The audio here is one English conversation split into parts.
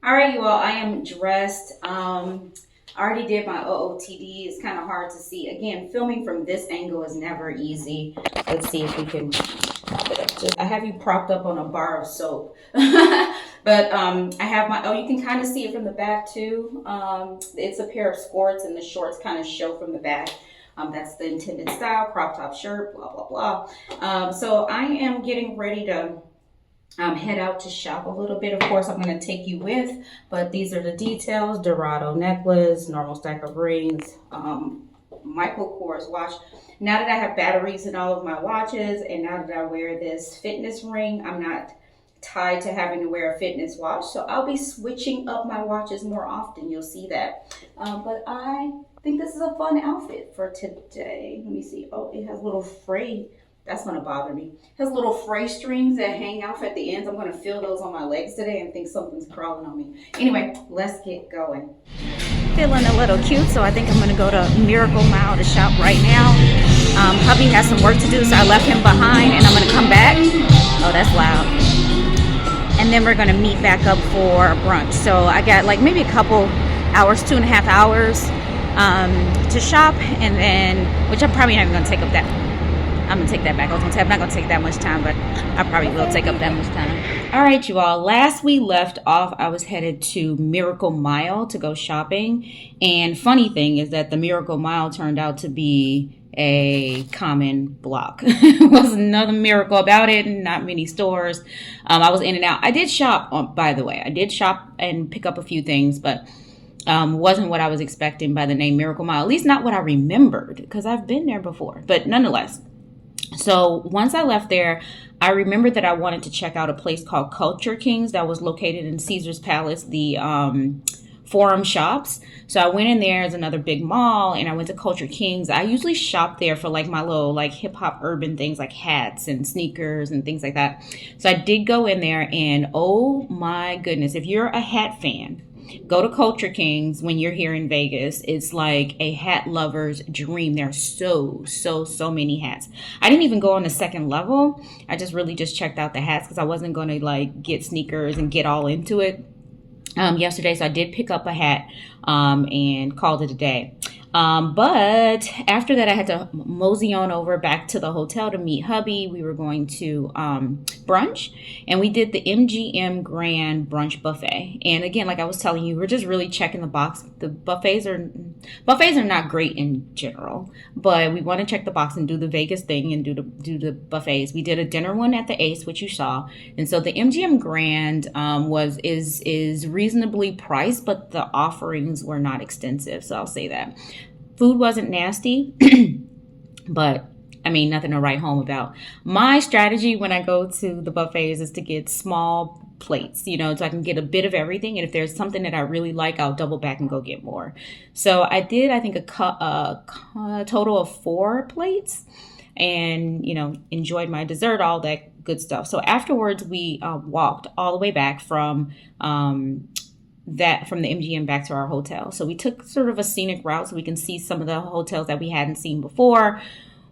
All right, you all, I am dressed. I already did my OOTD. It's kind of hard to see. Again, filming from this angle is never easy. Let's see if we can prop it up. I have you propped up on a bar of soap. But I have my, oh, you can kind of see it from the back too. It's a pair of skirts and the shorts kind of show from the back. That's the intended style, crop top shirt, blah, blah, blah. So I am getting ready to head out to shop a little bit. Of course, I'm going to take you with, but these are the details. Dorado necklace, normal stack of rings, Michael Kors watch. Now that I have batteries in all of my watches, and now that I wear this fitness ring, I'm not tied to having to wear a fitness watch. So I'll be switching up my watches more often. You'll see that. But I think this is a fun outfit for today. Let me see. Oh, it has little fray. That's going to bother me. It has little fray strings that hang off at the ends. I'm going to feel those on my legs today and think something's crawling on me. Anyway, let's get going. Feeling a little cute, so I think I'm going to go to Miracle Mile to shop right now. Hubby has some work to do, so I left him behind and I'm going to come back. Oh, that's loud. And then we're going to meet back up for brunch. So I got like maybe a couple hours, 2.5 hours to shop, and then, which I'm probably not even going to take up that. I'm going to take that back. I was going to say I'm not going to take that much time, but I probably will take up that much time. All right, you all. Last we left off, I was headed to Miracle Mile to go shopping. And funny thing is that the Miracle Mile turned out to be a common block. There was another miracle about it, and not many stores. I was in and out. I did shop, by the way. I did shop and pick up a few things, but wasn't what I was expecting by the name Miracle Mile. At least not what I remembered, because I've been there before. But nonetheless. So once I left there, I remembered that I wanted to check out a place called Culture Kings that was located in Caesar's Palace, the Forum Shops. So I went in there as another big mall, and I went to Culture Kings. I usually shop there for like my little like hip hop urban things like hats and sneakers and things like that. So I did go in there, and oh my goodness, if you're a hat fan, go to Culture Kings when you're here in Vegas. It's like a hat lover's dream. There are so many hats. I didn't even go on the second level. I really just checked out the hats because I wasn't going to like get sneakers and get all into it yesterday. So I did pick up a hat and called it a day. But after that, I had to mosey on over back to the hotel to meet hubby. We were going to brunch, and we did the MGM Grand Brunch Buffet. And again, like I was telling you, we're just really checking the box. The buffets are not great in general, but we want to check the box and do the Vegas thing and do the buffets. We did a dinner one at the Ace, which you saw, and so the MGM Grand is reasonably priced, but the offerings were not extensive. So I'll say that. Food wasn't nasty, but I mean, nothing to write home about. My strategy when I go to the buffets is to get small plates, so I can get a bit of everything. And if there's something that I really like, I'll double back and go get more. So I did, I think, a total of 4 plates and, enjoyed my dessert, all that good stuff. So afterwards, we walked all the way back from the MGM back to our hotel. So we took sort of a scenic route so we can see some of the hotels that we hadn't seen before.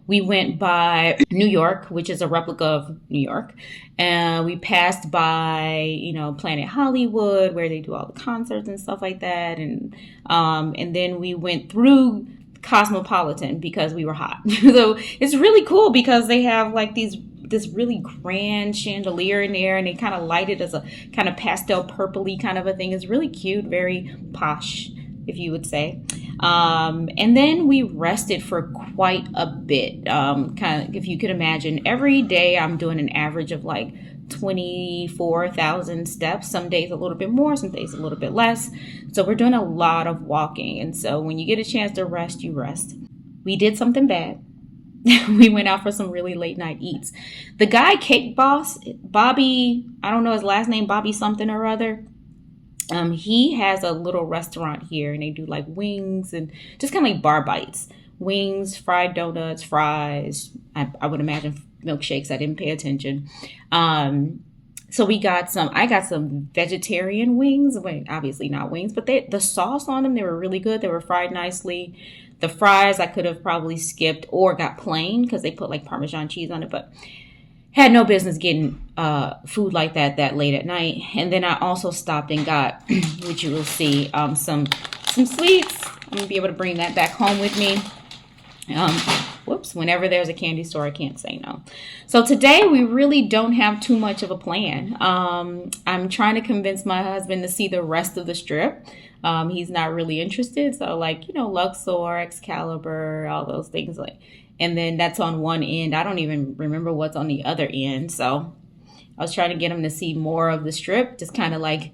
We went by New York, which is a replica of New York. And we passed by, Planet Hollywood, where they do all the concerts and stuff like that. And then we went through Cosmopolitan because we were hot. So it's really cool because they have like this really grand chandelier in there, and they kind of light it as a kind of pastel purpley kind of a thing. It's really cute, very posh, if you would say. And then we rested for quite a bit. Kind of, if you could imagine, every day I'm doing an average of like 24,000 steps. Some days a little bit more, some days a little bit less. So we're doing a lot of walking. And so when you get a chance to rest, you rest. We did something bad. We went out for some really late night eats. The guy, Cake Boss, Bobby, I don't know his last name, Bobby something or other. He has a little restaurant here, and they do like wings and just kind of like bar bites. Wings, fried donuts, fries. I would imagine milkshakes. I didn't pay attention. So I got some vegetarian wings. Well, obviously not wings, but the sauce on them, they were really good. They were fried nicely. The fries I could have probably skipped or got plain because they put like Parmesan cheese on it, but had no business getting food like that late at night. And then I also stopped and got, which you will see, some sweets. I'm gonna be able to bring that back home with me. Whoops, whenever there's a candy store, I can't say no. So today we really don't have too much of a plan. I'm trying to convince my husband to see the rest of the strip. He's not really interested. So like, Luxor, Excalibur, all those things and then that's on one end. I don't even remember what's on the other end. So I was trying to get him to see more of the strip, just kind of like,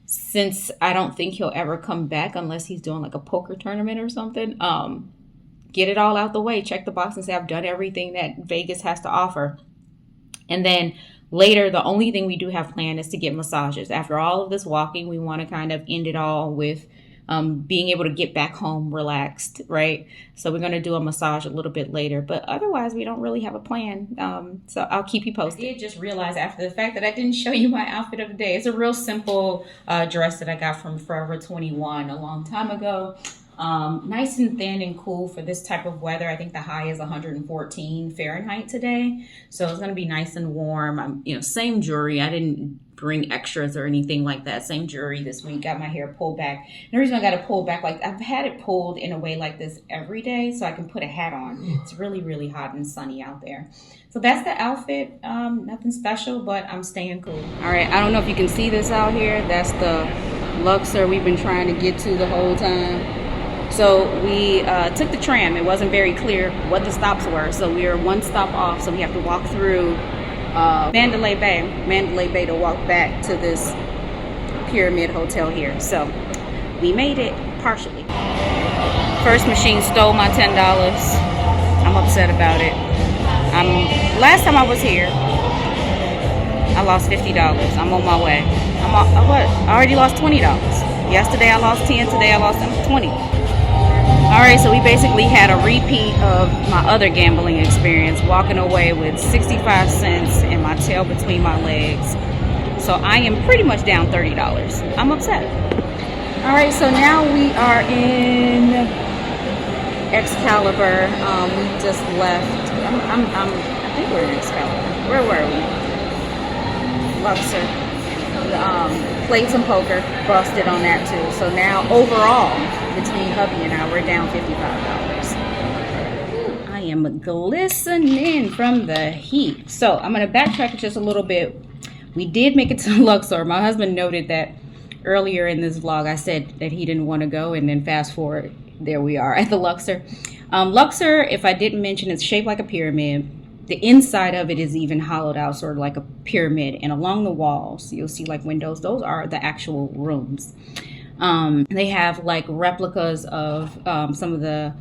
since I don't think he'll ever come back unless he's doing like a poker tournament or something. Get it all out the way, check the box and say I've done everything that Vegas has to offer. And then later, the only thing we do have planned is to get massages. After all of this walking, we want to kind of end it all with being able to get back home relaxed, right? So we're going to do a massage a little bit later, but otherwise we don't really have a plan. So I'll keep you posted. I did just realize after the fact that I didn't show you my outfit of the day. It's a real simple dress that I got from Forever 21 a long time ago. Nice and thin and cool for this type of weather. I think the high is 114 Fahrenheit today. So it's going to be nice and warm. Same jewelry. I didn't bring extras or anything like that. Same jewelry this week. Got my hair pulled back. And the reason I got it pulled back, like I've had it pulled in a way like this every day so I can put a hat on. It's really, really hot and sunny out there. So that's the outfit. Nothing special, but I'm staying cool. All right. I don't know if you can see this out here. That's the Luxor we've been trying to get to the whole time. So we took the tram. It wasn't very clear what the stops were. So we were one stop off. So we have to walk through Mandalay Bay to walk back to this Pyramid Hotel here. So we made it partially. First machine stole my $10. I'm upset about it. Last time I was here, I lost $50. I'm on my way. I already lost $20. Yesterday I lost 10. Today I lost 20. All right, so we basically had a repeat of my other gambling experience, walking away with 65 cents and my tail between my legs. So I am pretty much down $30. I'm upset. All right, so now we are in Excalibur. We just left. I think we're in Excalibur. Where were we? Luxor. Played some poker, busted on that too. So now overall, between hubby and I, we're down $55. I am glistening from the heat. So I'm going to backtrack just a little bit. We did make it to Luxor. My husband noted that earlier in this vlog, I said that he didn't want to go, and then fast forward, there we are at the Luxor. Luxor, if I didn't mention, it's shaped like a pyramid. The inside of it is even hollowed out, sort of like a pyramid. And along the walls, you'll see like windows. Those are the actual rooms. They have like replicas of some of the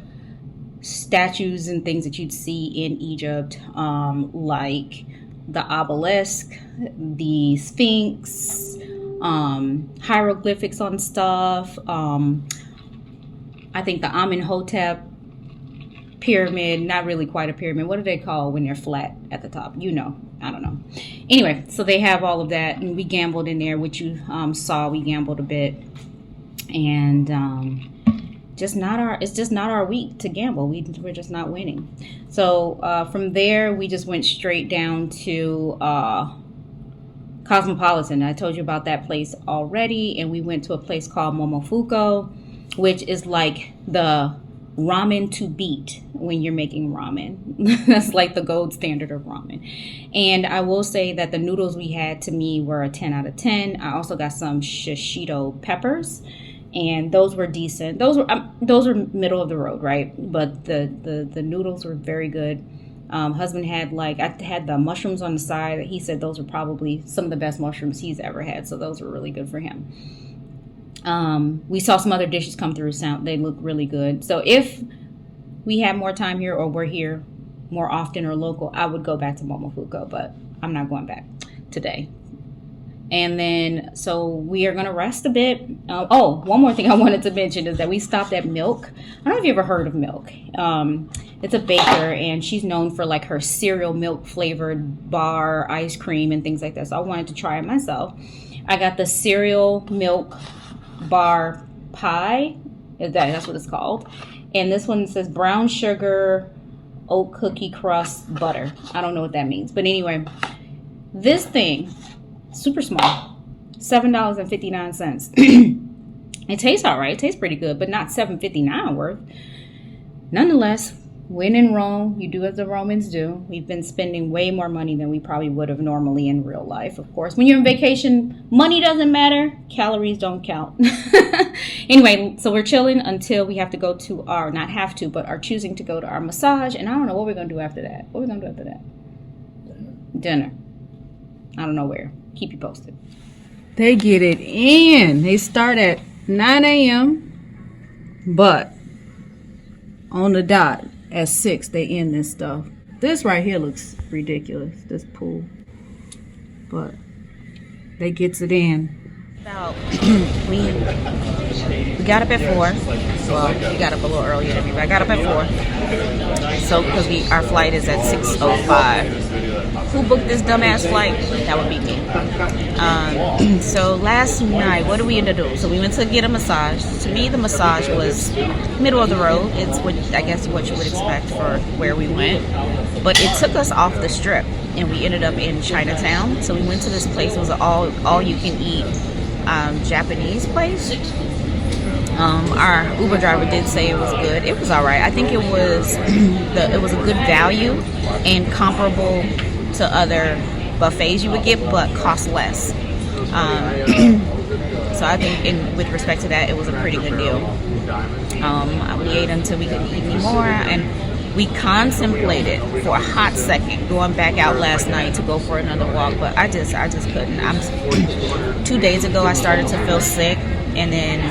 statues and things that you'd see in Egypt, like the obelisk, the Sphinx, hieroglyphics on stuff. I think the Amenhotep pyramid, not really quite a pyramid. What do they call when they're flat at the top? I don't know. Anyway, so they have all of that, and we gambled in there, which you saw. We gambled a bit, and it's just not our week to gamble. We're just not winning. So from there, we just went straight down to Cosmopolitan. I told you about that place already, and we went to a place called Momofuku, which is like the ramen to beat when you're making ramen. That's like the gold standard of ramen. And I will say that the noodles we had, to me, were a 10 out of 10. I also got some shishito peppers, and those were decent. Those were middle of the road, right? But the noodles were very good. Husband had I had the mushrooms on the side. He said those were probably some of the best mushrooms he's ever had. So those were really good for him. We saw some other dishes come through. They look really good. So if we had more time here, or we're here more often or local, I would go back to Momofuku, but I'm not going back today. And then, so we are going to rest a bit. One more thing I wanted to mention is that we stopped at Milk. I don't know if you ever heard of Milk. It's a baker, and she's known for like her cereal milk flavored bar, ice cream, and things like that. So I wanted to try it myself. I got the cereal milk bar pie. That's what it's called. And this one says brown sugar, oat cookie crust butter. I don't know what that means. But anyway, this thing, super small, $7.59. It tastes all right. It tastes pretty good, but not $7.59 worth. Nonetheless, when in Rome, you do as the Romans do. We've been spending way more money than we probably would have normally in real life, of course. When you're on vacation, money doesn't matter. Calories don't count. Anyway, so we're chilling until we have to go to our, not have to, but are choosing to go to our massage. And I don't know what we're going to do after that. What are we going to do after that? Dinner. I don't know where. Keep you posted. They get it in. They start at 9 a.m. But on the dot at 6 they end this stuff. This right here looks ridiculous, this pool, but they gets it in. About we got up at 4. Well, we got up a little earlier than me, but I got up at 4. So because our flight is at 6:05. Who booked this dumbass flight? That would be me. So last night, what did we end up doing? So we went to get a massage. To me, the massage was middle of the road. It's what I guess what you would expect for where we went. But it took us off the strip, and we ended up in Chinatown. So we went to this place. It was an all you can eat Japanese place. Our Uber driver did say it was good. It was all right. I think it was it was a good value and comparable to other buffets you would get, but cost less. So I think with respect to that, it was a pretty good deal. We ate until we couldn't eat anymore, and we contemplated for a hot second going back out last night to go for another walk, but I just couldn't. 2 days ago I started to feel sick, and then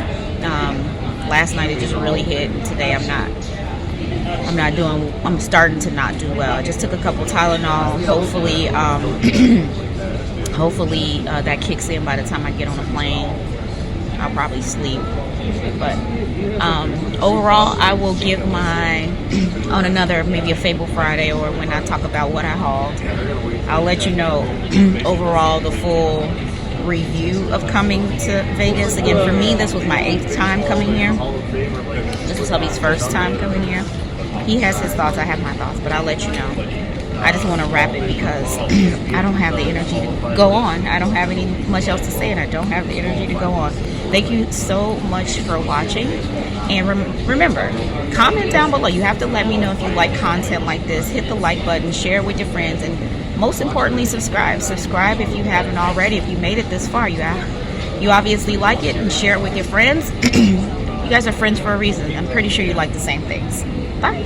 last night it just really hit, and today I'm starting to not do well. I just took a couple Tylenol. Hopefully that kicks in by the time I get on a plane. I'll probably sleep. But overall, I will give on another, maybe a Fable Friday, or when I talk about what I hauled, I'll let you know overall the full review of coming to Vegas. Again, for me, this was my 8th time coming here. This was hubby's first time coming here. He has his thoughts, I have my thoughts, but I'll let you know. I just want to wrap it because I don't have the energy to go on. I don't have much else to say, and I don't have the energy to go on. Thank you so much for watching. And remember, comment down below. You have to let me know if you like content like this. Hit the like button, share it with your friends, and most importantly, subscribe. Subscribe if you haven't already. If you made it this far, you obviously like it, and share it with your friends. You guys are friends for a reason. I'm pretty sure you like the same things. Bye.